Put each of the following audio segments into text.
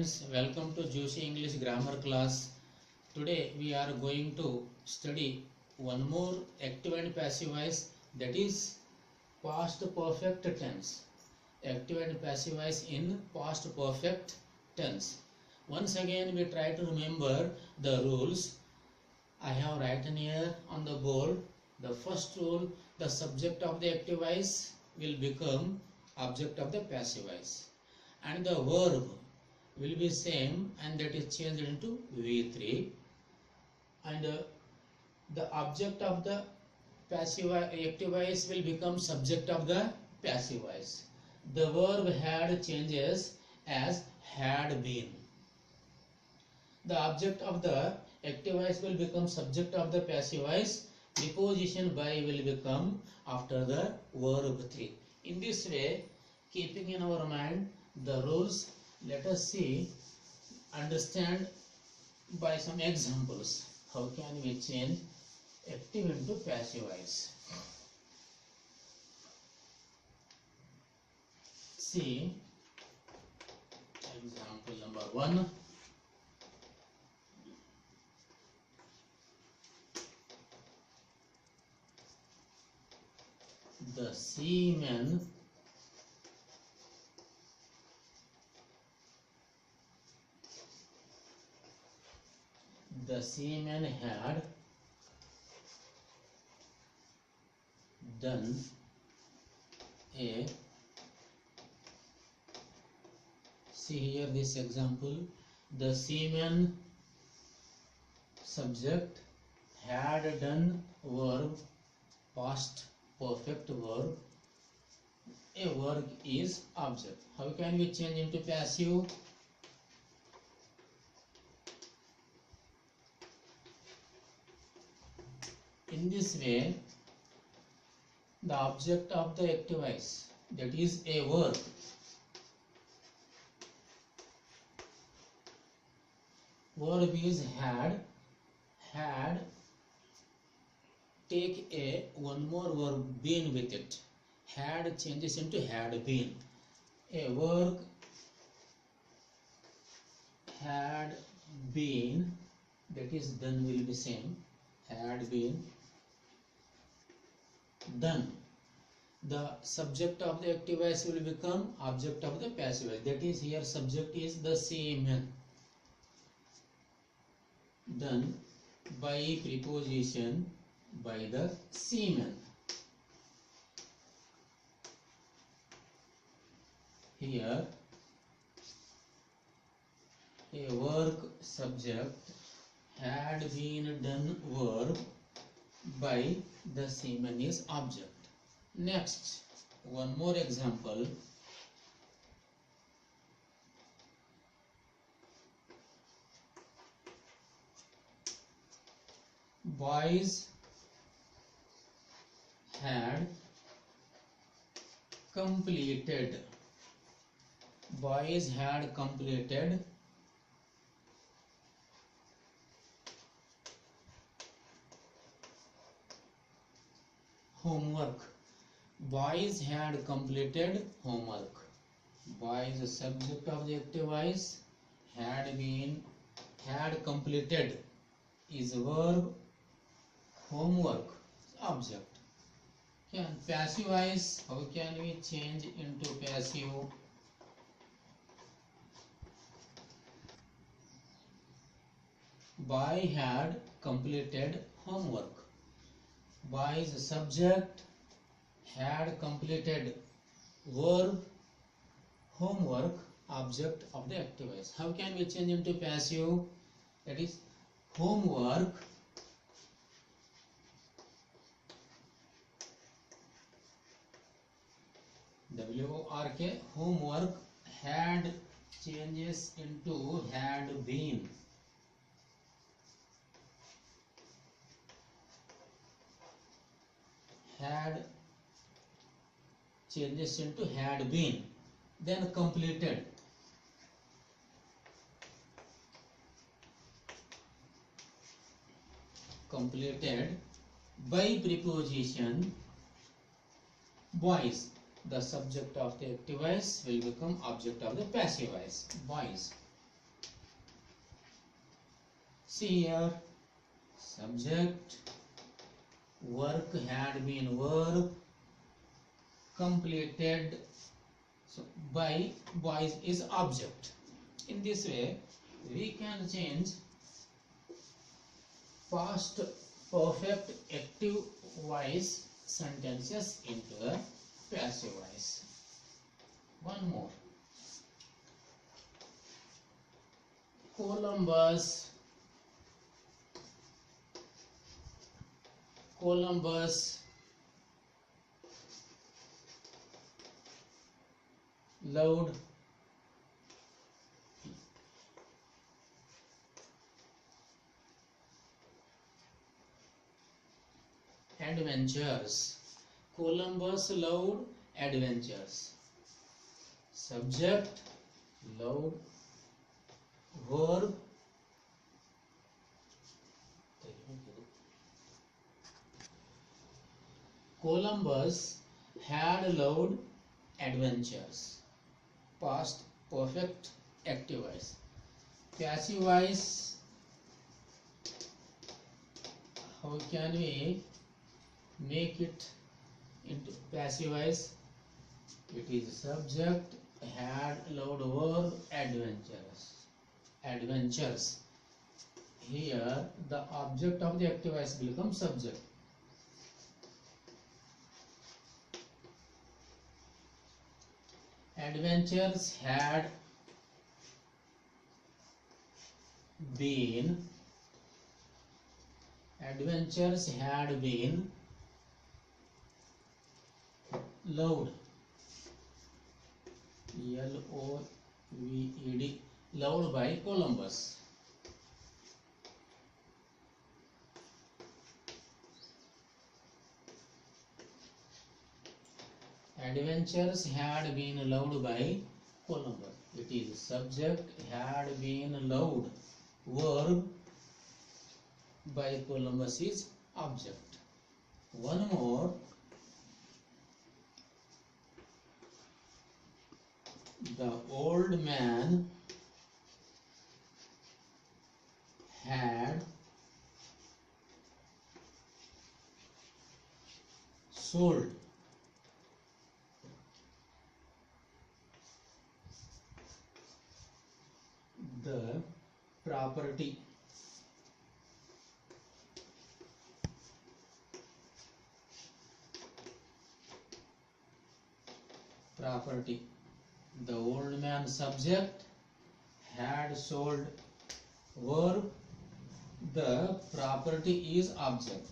friends, welcome to Juicy English Grammar class. Today we are going to study one more active and passive voice, that is past perfect tense. Active and passive voice in past perfect tense. Once again we try to remember the rules. I have written here on the board. The first rule, the subject of the active voice will become object of the passive voice, and the verb will be same, and that is changed into V3, and the object of the passive active voice will become subject of the passive voice. The verb had changes as had been. The object of the active voice will become subject of the passive voice. Preposition by will become after the verb 3. In this way, keeping in our mind the rules, let us see, understand by some examples how can we change active into passive voice. See example number 1. The seaman had done a, see here this example, the seaman subject, had done verb, past perfect verb, a verb is object. How can we change into passive? In this way, the object of the active voice, that is a verb, verb is had, take a one more verb been with it, had changes into had been. A work had been, that is done will be same, had been done. The subject of the active voice will become object of the passive voice, that is here subject is the seaman, done by preposition by the seaman. Here a work subject had been done verb by the seaman is object. Next, one more example. Boys had completed homework. Boys had completed homework. Boys, the subject of the active voice, had completed is verb, homework object. Passive voice, how can we change into passive? Boy had completed homework. Boy is subject, had completed verb, homework object of the active voice. How can we change into passive? That is homework WORK, homework had changes into had been. Had changes into had been. Then completed. Completed by preposition boys. The subject of the active voice will become object of the passive voice. Boys. See here, subject, work had been verb, completed so by boys is object. In this way, we can change past perfect active voice sentences into a passive voice. One more. Columbus loved adventures. Columbus loved adventures. Subject, loved, verb, Columbus had loved adventures. Past perfect active voice. Passive voice, how can we make it into passive voice? It is subject had loved verb adventures. Here the object of the active voice becomes subject. Adventures had been loved, L-O-V-E-D, loved by Columbus. Adventures had been loved by Columbus. It is subject had been loved, verb by Columbus is object. One more. The old man had sold the property. The old man subject had sold verb, the property is object.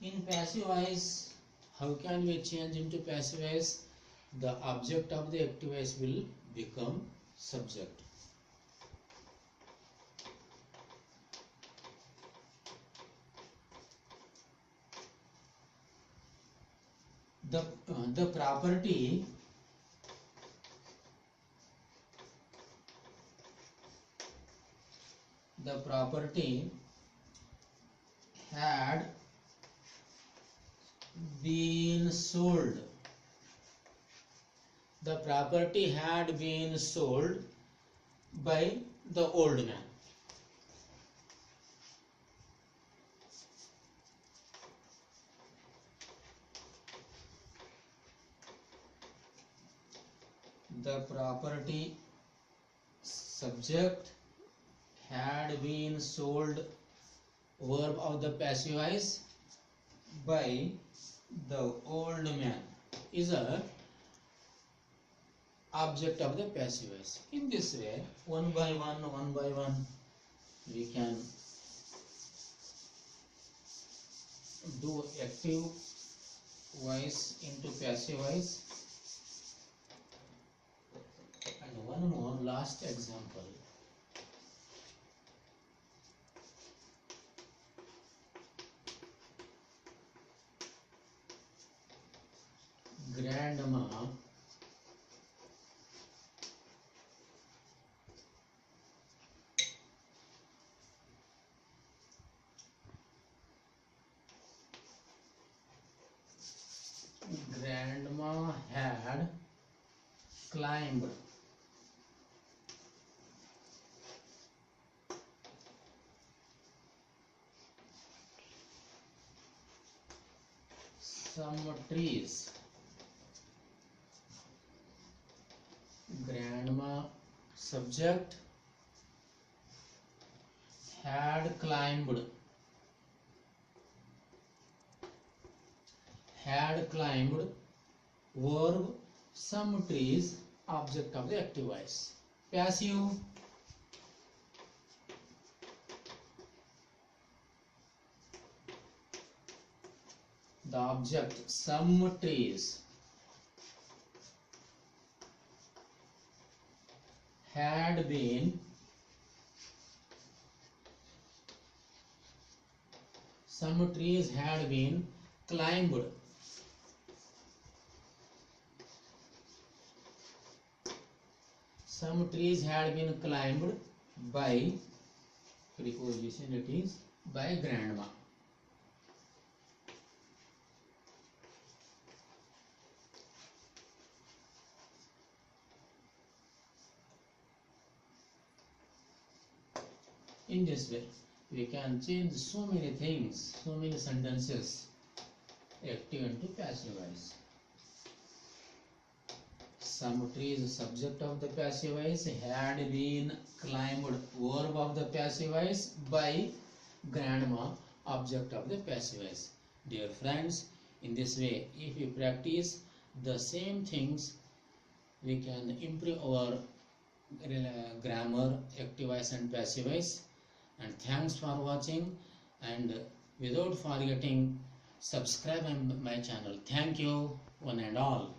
In passive voice, how can we change into passive voice? The object of the active voice will become subject. The property had been sold. The property had been sold by the old man. The property subject had been sold, verb of the passive voice, by the old man is a object of the passive voice. In this way, one by one, we can do active voice into passive voice. And one more last example. Grandma had climbed some trees. Grandma subject had climbed. Had climbed verb some trees object of the active voice. Passive the object some trees had been climbed. Some trees had been climbed by preposition, it is by grandma. In this way, we can change so many things, so many sentences, active into passive voice. Some trees subject of the passive voice had been climbed verb of the passive voice by grandma object of the passive voice. Dear friends, in this way, if we practice the same things, we can improve our grammar, active voice and passive voice. And thanks for watching, and without forgetting, subscribe my channel. Thank you one and all.